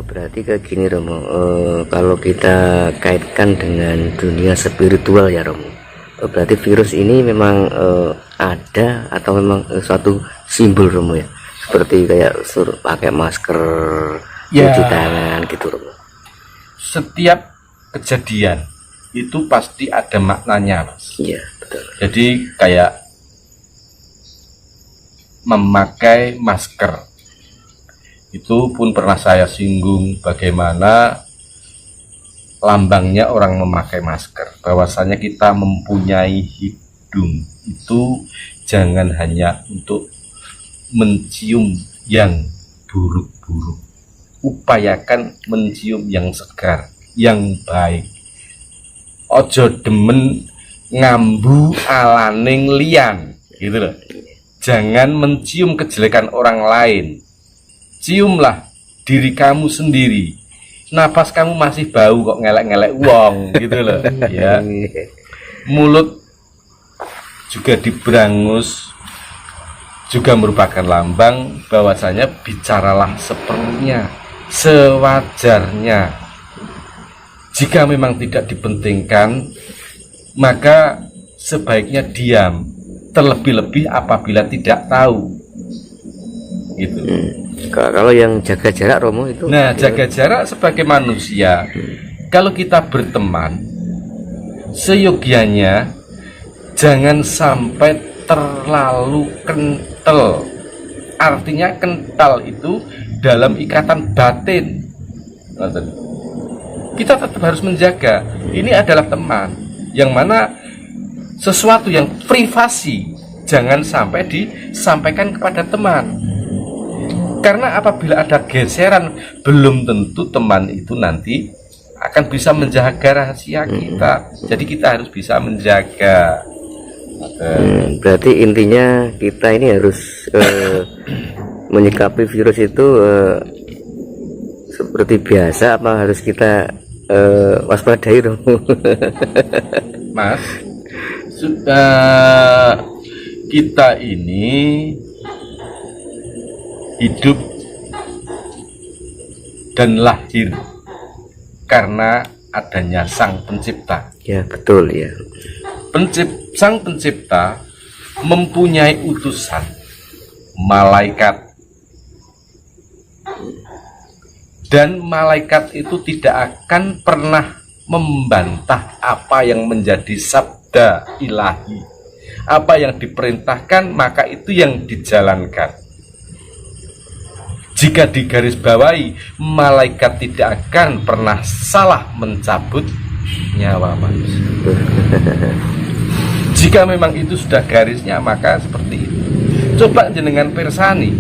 Berarti kayak gini Romo, kalau kita kaitkan dengan dunia spiritual ya Romo, berarti virus ini memang ada atau memang suatu simbol Romo ya, seperti kayak suruh pakai masker, cuci tangan gitu Romo. Setiap kejadian itu pasti ada maknanya, Mas. Iya betul. Jadi kayak memakai masker itu pun pernah saya singgung bagaimana lambangnya orang memakai masker, bahwasanya kita mempunyai hidung itu jangan hanya untuk mencium yang buruk-buruk, upayakan mencium yang segar, yang baik. Ojo demen ngambu alaning lian gitu loh. Jangan mencium kejelekan orang lain, ciumlah diri kamu sendiri. Napas kamu masih bau kok ngelek-ngelek wong gitu loh ya. Mulut juga diberangus juga merupakan lambang bahwasanya bicaralah seperlunya, sewajarnya. Jika memang tidak dipentingkan, maka sebaiknya diam, terlebih-lebih apabila tidak tahu gitu. Kalau yang jaga jarak Romo itu, nah jaga jarak sebagai manusia, kalau kita berteman seyogianya jangan sampai terlalu kental. Artinya kental itu dalam ikatan batin. Kita tetap harus menjaga, ini adalah teman, yang mana sesuatu yang privasi jangan sampai disampaikan kepada teman. Karena apabila ada geseran, belum tentu teman itu nanti akan bisa menjaga rahasia kita. Jadi kita harus bisa menjaga. Berarti intinya kita ini harus menyikapi virus itu seperti biasa, apa harus kita waspadai dong? Mas, sudah kita ini hidup dan lahir karena adanya Sang Pencipta. Ya betul ya. Sang Pencipta mempunyai utusan malaikat, dan malaikat itu tidak akan pernah membantah apa yang menjadi sabda ilahi. Apa yang diperintahkan maka itu yang dijalankan. Jika digarisbawahi, malaikat tidak akan pernah salah mencabut nyawa manusia. Jika memang itu sudah garisnya, maka seperti itu. Coba jenengan persani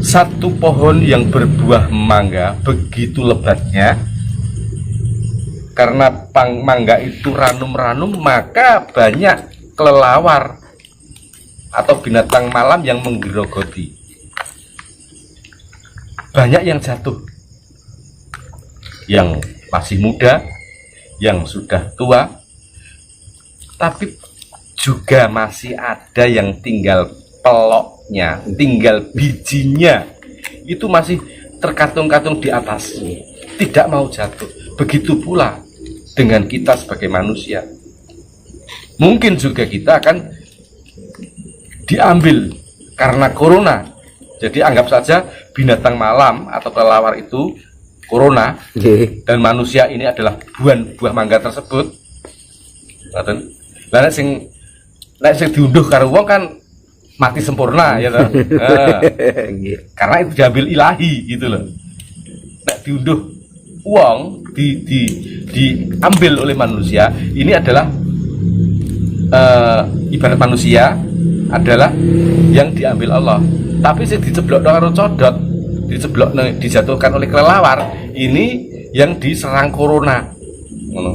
satu pohon yang berbuah mangga begitu lebatnya. Karena mangga itu ranum-ranum, maka banyak kelelawar atau binatang malam yang menggerogoti. Banyak yang jatuh, yang masih muda, yang sudah tua, tapi juga masih ada yang tinggal peloknya, tinggal bijinya, itu masih terkatung-katung di atas, tidak mau jatuh. Begitu pula dengan kita sebagai manusia. Mungkin juga kita akan diambil karena corona. Jadi anggap saja binatang malam atau kelelawar itu corona, dan manusia ini adalah buah mangga tersebut. Lah nek sing diunduh karo wong kan mati sempurna ya toh. Karena itu diambil ilahi gitu loh. Nek diunduh wong diambil oleh manusia, ini adalah ibarat manusia adalah yang diambil Allah. Tapi sing diceblok karo codot, dijatuhkan oleh kelelawar, ini yang diserang corona. Ngono.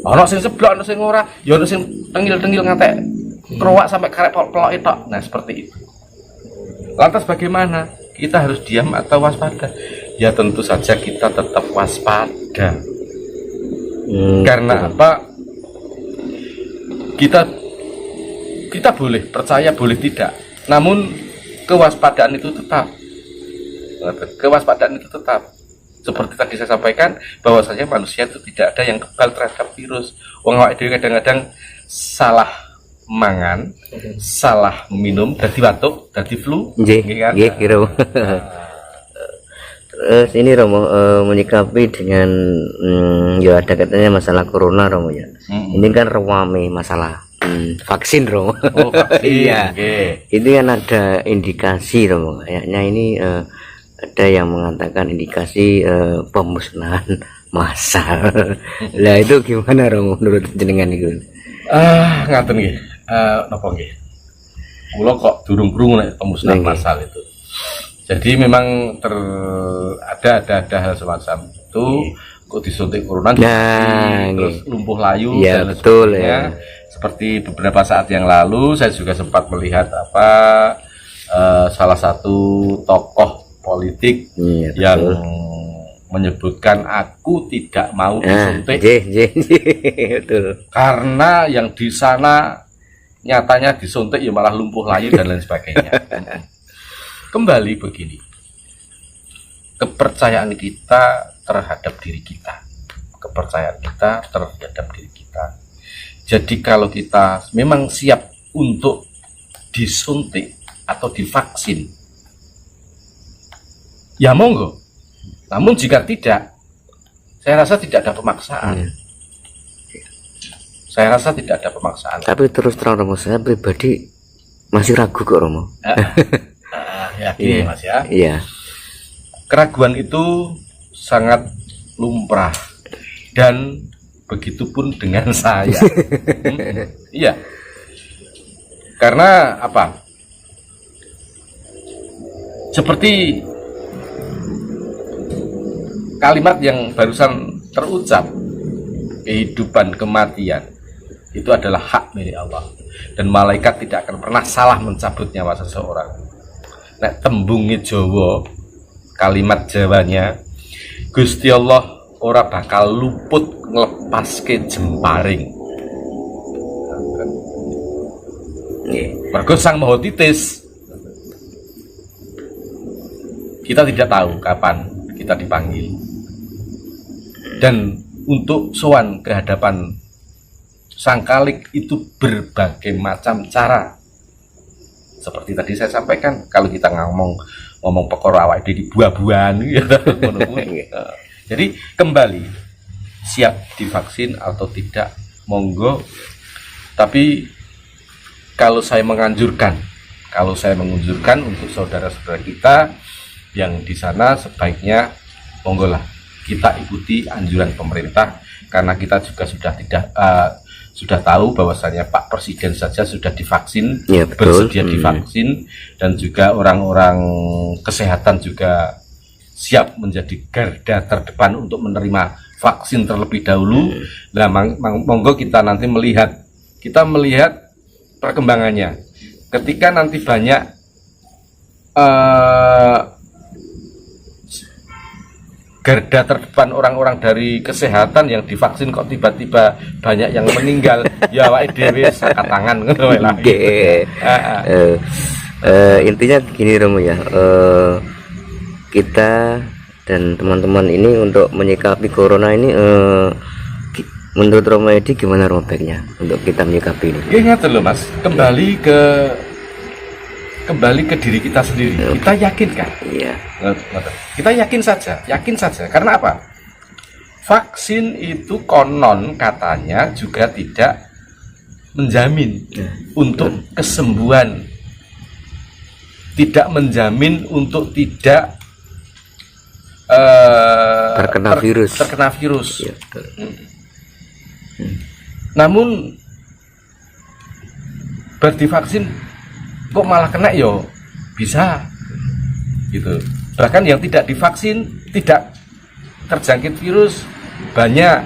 Ana sing ceblok, ana sing ora, ya ana sing tengil-tengil ngantek krowak sampai karek pelok itu. Nah, seperti itu. Lantas bagaimana? kita harus diam atau waspada? Ya tentu saja kita tetap waspada. Karena apa? Kita boleh percaya, boleh tidak. Namun kewaspadaan itu tetap. Kewaspadaan itu tetap. Seperti tadi saya sampaikan, bahwasanya manusia itu tidak ada yang kebal terhadap virus. Wong awake dhewe kadang-kadang salah mangan, salah minum, dadi batuk, dadi flu, Nggih, kira. Terus ini Romo menyikapi dengan ya ada katanya masalah corona Romo ya. Ini kan rame masalah vaksin Romo. Oh, vaksin. Iya. Okay. Ini kan ada indikasi Romo. Kayaknya ini ada yang mengatakan indikasi pemusnahan massal. Lah itu gimana Romo menurut jenengan itu? Ngaten nggih. Napa nggih? Kula kok durung krungu nek pemusnahan massal itu. Jadi memang ada hal semacam itu, kok disuntik corona, terus lumpuh layu ya, dan betul sebagainya. Ya. Seperti beberapa saat yang lalu saya juga sempat melihat salah satu tokoh politik yang menyebutkan aku tidak mau disuntik betul. Karena yang di sana nyatanya disuntik ya malah lumpuh layu dan lain sebagainya. Kembali begini, kepercayaan kita terhadap diri kita, kepercayaan kita terhadap diri kita. Jadi kalau kita memang siap untuk disuntik atau divaksin, ya monggo. Namun jika tidak, saya rasa tidak ada pemaksaan. Saya rasa tidak ada pemaksaan. Tapi terus terang Romo, saya pribadi masih ragu kok Romo. Yakin Mas ya. Iya. Keraguan itu sangat lumrah dan begitupun dengan saya. Iya. Karena apa? Seperti kalimat yang barusan terucap, kehidupan kematian itu adalah hak milik Allah dan malaikat tidak akan pernah salah mencabut nyawa seseorang. Nek tembungi Jawa, kalimat Jawanya, Gusti Allah ora bakal luput nglepaske jemparing. Mergo Sang Maha Titis. Kita tidak tahu kapan kita dipanggil. Dan untuk sowan ke hadapan Sang Khalik itu berbagai macam cara. Seperti tadi saya sampaikan, kalau kita ngomong perkara awake dhewe buah-buahan ya. Jadi kembali, siap divaksin atau tidak monggo. Tapi kalau saya menganjurkan untuk saudara-saudara kita yang di sana, sebaiknya monggolah kita ikuti anjuran pemerintah, karena kita juga sudah tahu bahwasanya Pak Presiden saja sudah divaksin, ya, bersedia divaksin, dan juga orang-orang kesehatan juga siap menjadi garda terdepan untuk menerima vaksin terlebih dahulu. Nah, monggo kita nanti melihat perkembangannya. Ketika nanti banyak garda terdepan orang-orang dari kesehatan yang divaksin kok tiba-tiba banyak yang meninggal, ya awake dhewe sakat tangan ngono wae lah. Intinya gini Romo ya, kita dan teman-teman ini untuk menyikapi corona ini, menurut Romo Edi gimana Romo baiknya untuk kita menyikapi ini? Ingat loh Mas, kembali ke diri kita sendiri. Kita yakin kan? Iya. Kita yakin saja. Karena apa? Vaksin itu konon katanya juga tidak menjamin untuk kesembuhan, tidak menjamin untuk tidak terkena virus. Ya, Namun berdivaksin kok malah kena yo, bisa gitu. Bahkan yang tidak divaksin tidak terjangkit virus banyak.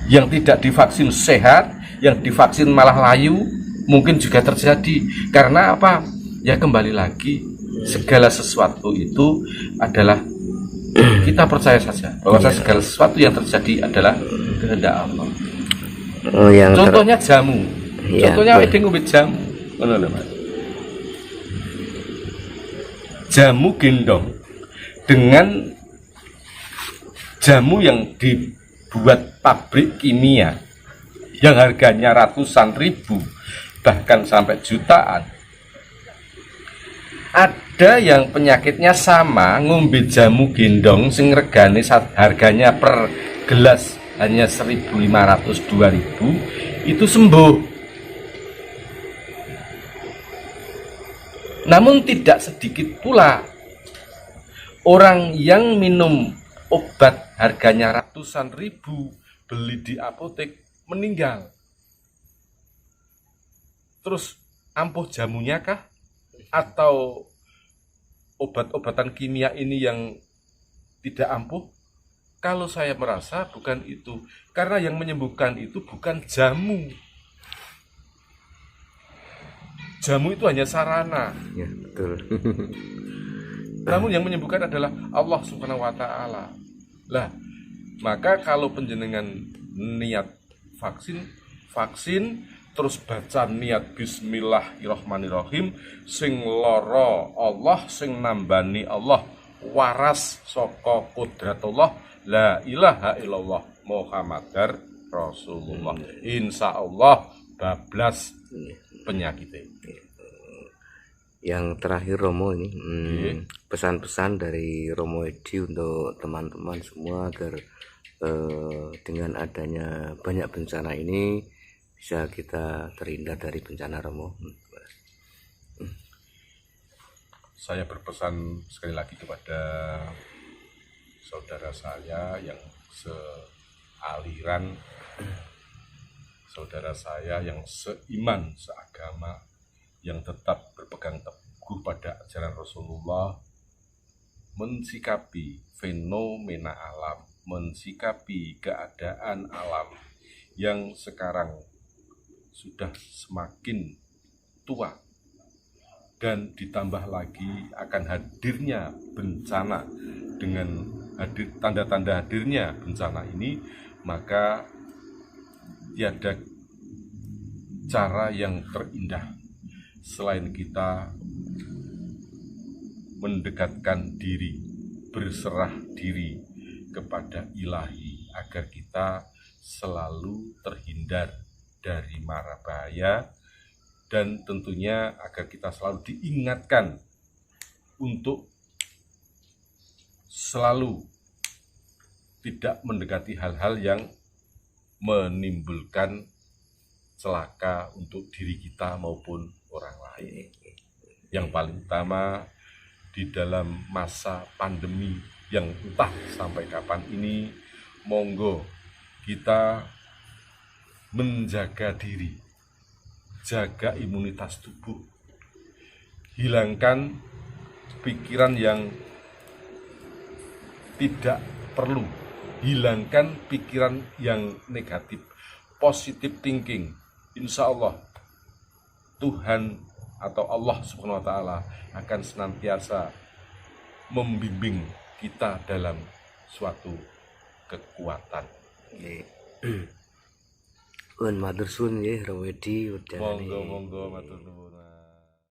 Yang tidak divaksin sehat, yang divaksin malah layu, mungkin juga terjadi. Karena apa? ya kembali lagi, segala sesuatu itu adalah kita percaya saja bahwa segala sesuatu yang terjadi adalah kehendak Allah. Oh, yang Contohnya jamu. Ya, Contohnya betul. ada ngombe jamu. Ngono lho, Mas. Jamu gendong dengan jamu yang dibuat pabrik kimia yang harganya ratusan ribu bahkan sampai jutaan. Ada yang penyakitnya sama ngombe jamu gendong sing regane harganya per gelas hanya 1.500 2.000 itu sembuh. Namun tidak sedikit pula orang yang minum obat harganya ratusan ribu beli di apotek meninggal. Terus ampuh jamunya kah? Atau obat-obatan kimia ini yang tidak ampuh? Kalau saya merasa bukan itu, karena yang menyembuhkan itu bukan jamu. Jamu itu hanya sarana. Ya, betul. Namun yang menyembuhkan adalah Allah Subhanahu wa taala. Lah, maka kalau penjenengan niat vaksin terus baca niat bismillahirrahmanirrahim, sing lara Allah, sing nambani Allah, waras saka qudratullah, la ilaha illallah Muhammadar Rasulullah. Insyaallah bablas penyakitnya. Yang terakhir Romo ini Oke. pesan-pesan dari Romo Edi untuk teman-teman semua agar dengan adanya banyak bencana ini bisa kita terhindar dari bencana, Romo. Saya berpesan sekali lagi kepada saudara saya yang sealiran, saudara saya yang seiman, seagama, yang tetap berpegang teguh pada ajaran Rasulullah, mensikapi fenomena alam, mensikapi keadaan alam yang sekarang sudah semakin tua dan ditambah lagi akan hadirnya bencana. Dengan tanda-tanda hadirnya bencana ini, maka tiada cara yang terindah selain kita mendekatkan diri, berserah diri kepada Ilahi agar kita selalu terhindar dari mara bahaya, dan tentunya agar kita selalu diingatkan untuk selalu tidak mendekati hal-hal yang menimbulkan celaka untuk diri kita maupun orang lain. Yang paling utama di dalam masa pandemi yang entah sampai kapan ini, monggo kita menjaga diri, jaga imunitas tubuh, hilangkan pikiran yang tidak perlu, hilangkan pikiran yang negatif, positive thinking. Insya Allah Tuhan atau Allah Subhanahu wa taala akan senantiasa membimbing kita dalam suatu kekuatan. Matur suwun nggih Romo Edi. Monggo matur nuwun.